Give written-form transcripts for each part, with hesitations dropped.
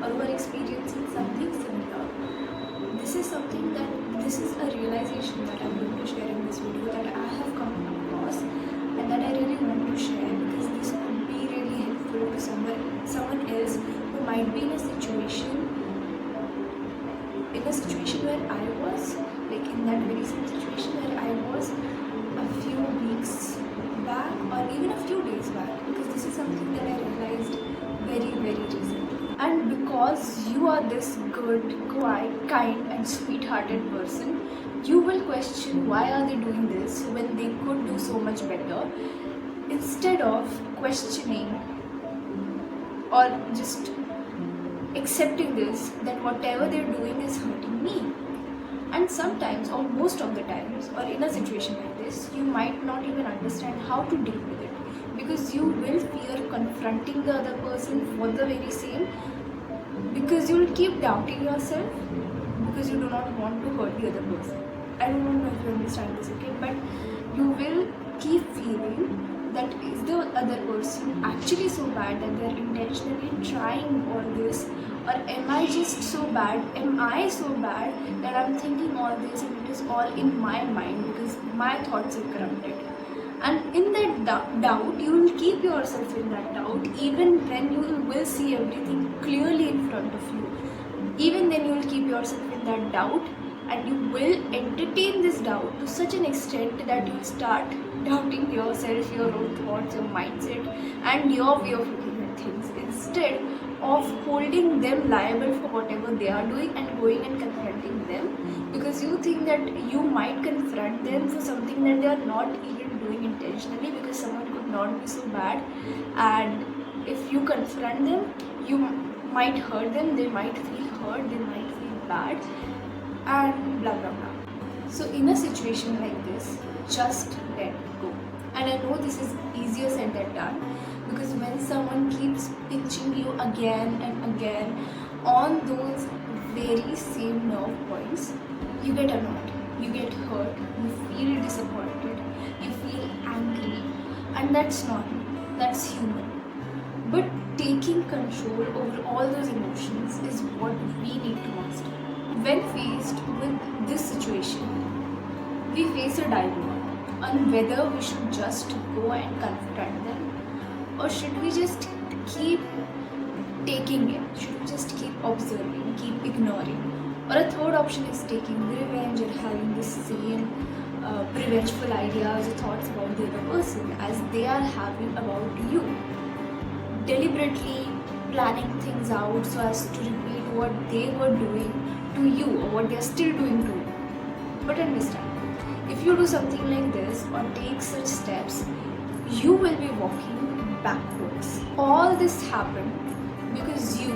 or who are experiencing something similar, this is a realization that I'm going to share in this video that I have come across and that I really want to share, because this could be really helpful to someone else who might be in a situation where I was, like in that very same situation where I was a few weeks back or even a few days back, because this is something that I realized very, very recently. And because you are this good, quiet, kind and sweet-hearted person, you will question why are they doing this when they could do so much better, instead of questioning or just accepting this, that whatever they're doing is hurting me. And sometimes, or most of the times, or in a situation like this, you might not even understand how to deal with it, because you will fear confronting the other person for the very same, because you will keep doubting yourself, because you do not want to hurt the other person. I don't know if you understand this, okay, but you will keep feeling that is the other person actually so bad that they are intentionally trying all this, or am I just so bad, am I so bad that I'm thinking all this and it is all in my mind because my thoughts are corrupted. And in that doubt, you will keep yourself in that doubt, even when you will see everything clearly in front of you. Even then you will keep yourself in that doubt, and you will entertain this doubt to such an extent that you start doubting yourself, your own thoughts, your mindset and your way of looking at things, instead of holding them liable for whatever they are doing and going and confronting them, because you think that you might confront them for something that they are not even doing intentionally, because someone could not be so bad, and if you confront them you might hurt them, they might feel hurt, they might feel bad and blah blah blah. So in a situation like this, just let go. And I know this is easier said than done, because when someone keeps pinching you again and again on those very same nerve points, you get annoyed, you get hurt, you feel disappointed, you feel angry, and that's normal, that's human. But taking control over all those emotions is what we need to master. When faced with this situation, we face a dilemma on whether we should just go and confront them, or should we just keep taking it, should we just keep observing, keep ignoring, or a third option is taking revenge or having the same revengeful ideas or thoughts about the other person as they are having about you, deliberately planning things out so as to repeat what they were doing to you or what they are still doing to you. But understand, if you do something like this or take such steps, you will be walking backwards. All this happened because you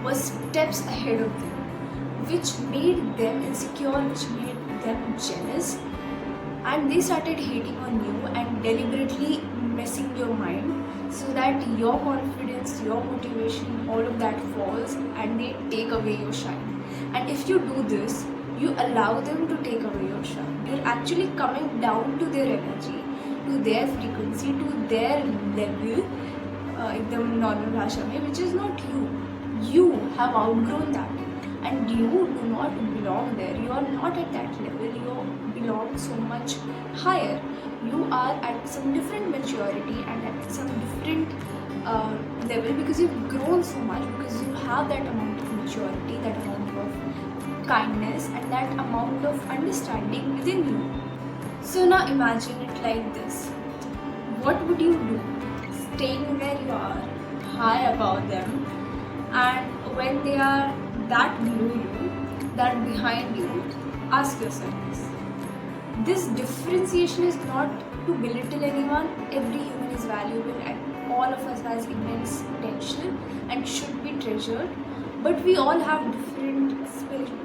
were steps ahead of them, which made them insecure, which made them jealous, and they started hating on you and deliberately messing your mind so that your confidence, your motivation, all of that falls and they take away your shine. And if you do this, you allow them to take away your shine. You're actually coming down to their energy, to their frequency, to their level, ekdam normal bhasha mein, which is not you. You have outgrown that, and you do not belong there. You are not at that level. You belong so much higher. You are at some different maturity and at some different level, because you've grown so much, because you have that amount of maturity, that amount of kindness and that amount of understanding within you. So now imagine it like this. What would you do? Staying where you are, high above them, and when they are that below you, that behind you, ask yourself this. This differentiation is not to belittle anyone. Every human is valuable and all of us has immense potential and should be treasured. But we all have different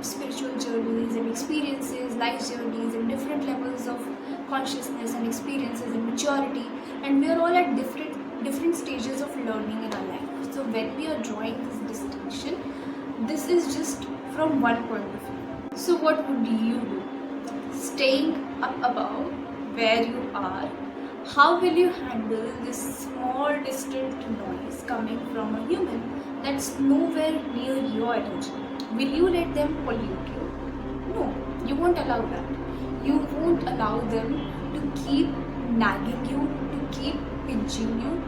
spiritual journeys and experiences, life journeys, and different levels of consciousness and experiences and maturity, and we are all at different stages of learning in our life. So when we are drawing this distinction, this is just from one point of view. So what would you do? Staying up above where you are, How will you handle this small distant noise coming from a human that's nowhere near your energy? Will you let them pollute you? No, you won't allow that. You won't allow them to keep nagging you, to keep pinching you.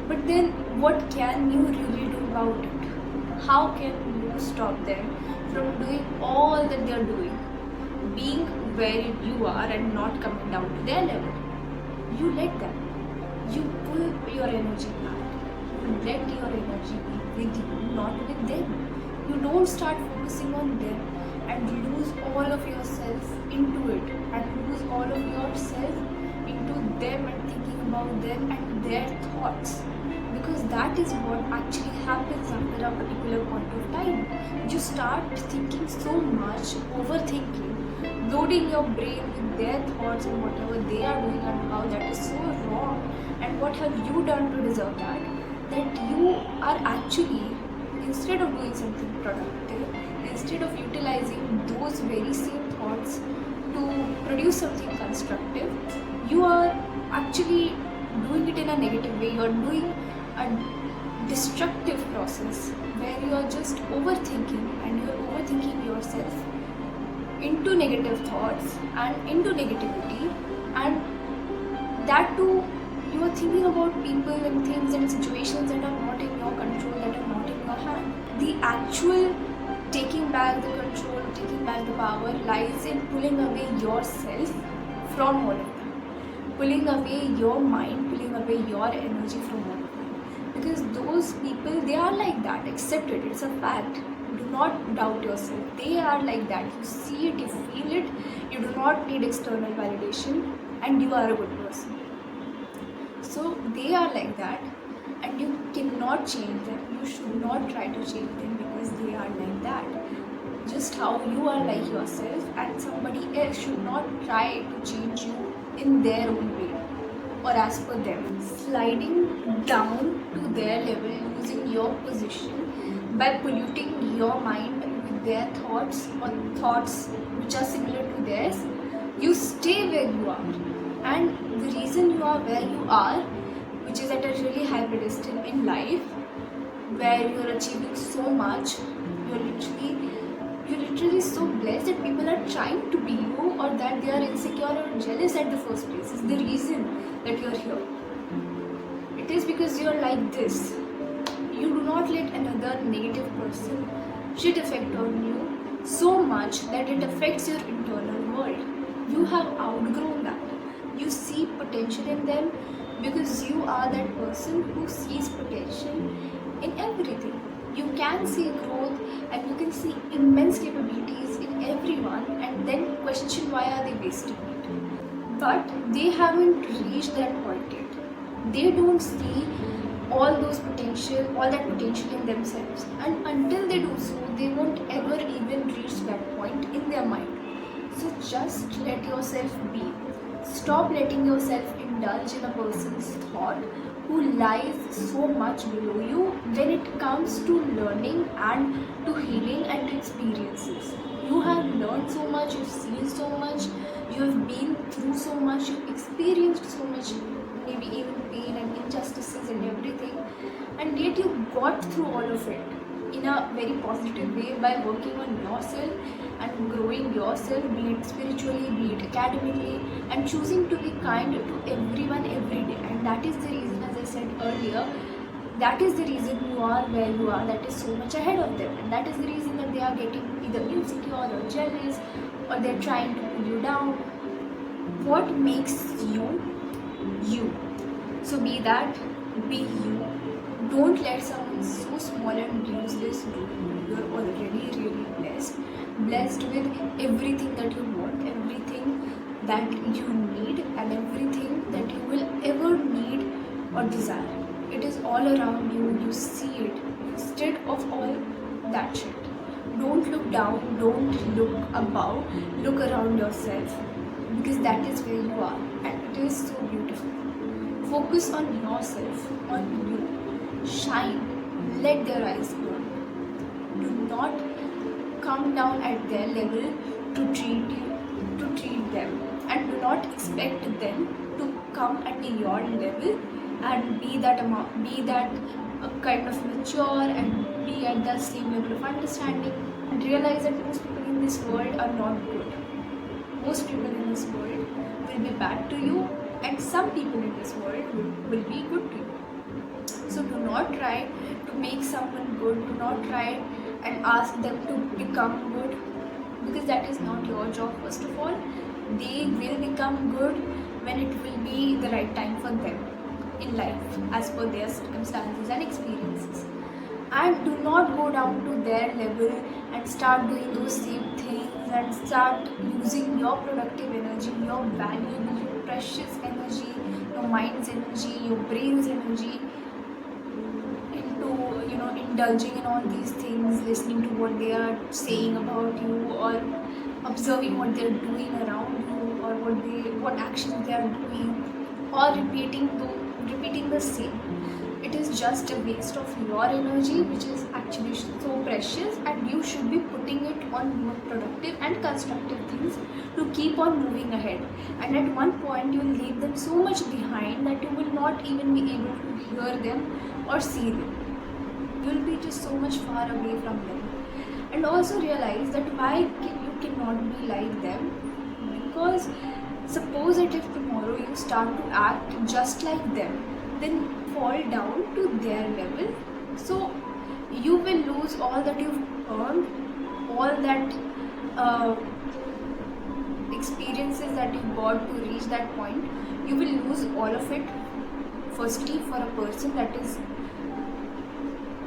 But then what can you really do about it? How can you stop them from doing all that they're doing? Being where you are and not coming down to their level. You let them. You pull your energy back. You let your energy be with you, not with them. You don't start focusing on them and lose all of yourself into it and lose all of yourself into them and thinking about them and their thoughts, because that is what actually happens after a particular point of time. You start thinking so much, overthinking, loading your brain with their thoughts and whatever they are doing and how that is so wrong, and what have you done to deserve that, that you are actually, instead of doing something productive, instead of utilizing those very same thoughts to produce something constructive, you are actually doing it in a negative way. You are doing a destructive process where you are just overthinking, and you are overthinking yourself into negative thoughts and into negativity, and that too you are thinking about people and things and situations that are not in your control, that are not in your hand. The actual taking back the control, taking back the power lies in pulling away yourself from all of that, pulling away your mind, pulling away your energy from all of that. Because those people, they are like that. Accept it, it's a fact. Do not doubt yourself. They are like that. You see it, you feel it, you do not need external validation, and you are a good person. So they are like that, and you cannot change them. You should not try to change them because they are like that. Just how you are like yourself, and somebody else should not try to change you in their own way or as per them. Sliding down to their level, using your position by polluting your mind with their thoughts or thoughts which are similar to theirs, you stay where you are. And the reason you are where you are, which is at a really high pedestal in life, where you are achieving so much, you're literally so blessed that people are trying to be you, or that they are insecure or jealous at the first place, is the reason that you're here. It is because you're like this. You do not let another negative person shit affect on you so much that it affects your internal world. You have outgrown that. You see potential in them because you are that person who sees potential in everything. You can see growth and you can see immense capabilities in everyone, and then question why are they wasting it. But they haven't reached that point yet. They don't see all that potential in themselves, and until they do so, they won't ever even reach that point in their mind. So just let yourself be. Stop letting yourself indulge in a person's thought who lies so much below you when it comes to learning and to healing and to experiences. You have learned so much, you've seen so much, you have been through so much, you've experienced so much, maybe even pain and injustices and everything, and yet you got through all of it in a very positive way by working on yourself and growing yourself, be it spiritually, be it academically, and choosing to be kind to everyone every day. And that is the reason, as I said earlier, that is the reason you are where you are, that is so much ahead of them, and that is the reason that they are getting either insecure or jealous, or they're trying to pull you down. What makes you you? So be that, be you. Don't let someone so small and useless do you. You're already really blessed with everything that you want, everything that you need, and everything that you will ever need or desire. It is all around you, you see it. Instead of all that shit, don't look down, don't look above, look around yourself, because that is where you are, and it is so beautiful. Focus on yourself, on you. Shine, let their eyes burn. Do not come down at their level to treat them, and do not expect them to come at your level and be that kind of mature and be at the same level of understanding, and realize that most people in this world are not good. Most people in this world will be bad to you, and some people in this world will be good to you. So do not try to make someone good. Do not try and ask them to become good, because that is not your job. First of all, they will become good when it will be the right time for them in life, as per their circumstances and experiences. And do not go down to their level and start doing those same things and start using your productive energy, your valuable, your precious energy, your mind's energy, your brain's energy into indulging in all these things, listening to what they are saying about you, or observing what they are doing around you, or what actions they are doing, or repeating the same. It is just a waste of your energy, which is actually so precious, and you should be putting it on more productive and constructive things to keep on moving ahead. And at one point you will leave them so much behind that you will not even be able to hear them or see them. You will be just so much far away from them. And also realize that you cannot be like them, because suppose that if tomorrow you start to act just like them, then fall down to their level, so you will lose all that you've earned, all that experiences that you got to reach that point. You will lose all of it, firstly for a person that is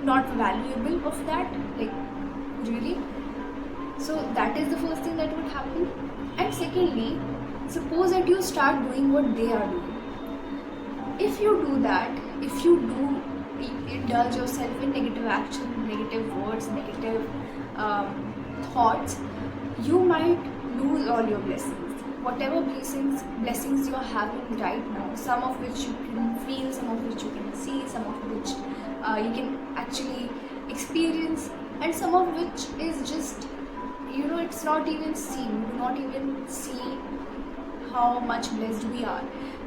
not valuable of that, like really. So that is the first thing that would happen. And secondly, suppose that you start doing what they are doing. If you do that, if you do indulge yourself in negative action, negative words, negative thoughts, you might lose all your blessings. Whatever blessings you are having right now, some of which you can feel, some of which you can see, some of which you can actually experience, and some of which is just, it's not even seen. You do not even see how much blessed we are.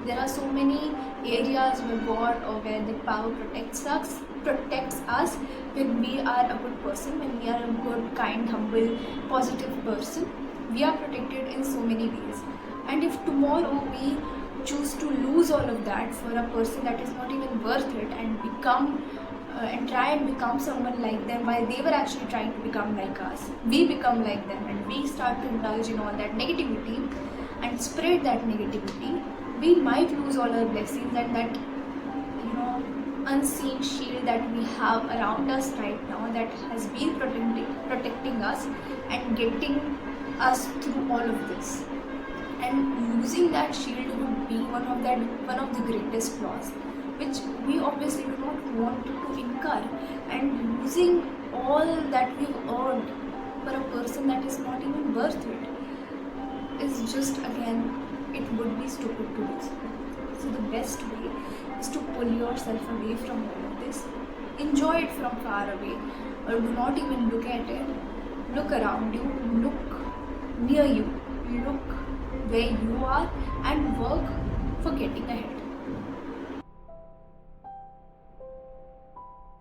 There are so many areas where God or where the power protects us when we are a good person, when we are a good, kind, humble, positive person. We are protected in so many ways. And if tomorrow we choose to lose all of that for a person that is not even worth it, and try and become someone like them while they were actually trying to become like us, we become like them and we start to indulge in all that negativity and spread that negativity, we might lose all our blessings and that unseen shield that we have around us right now, that has been protecting us and getting us through all of this. And losing that shield would be one of the greatest flaws, which we obviously do not want to incur. And losing all that we've earned for a person that is not even worth it is just, again, it would be stupid to do so. So the best way is to pull yourself away from all of this. Enjoy it from far away, or do not even look at it. Look around you, look near you, look where you are, and work for getting ahead.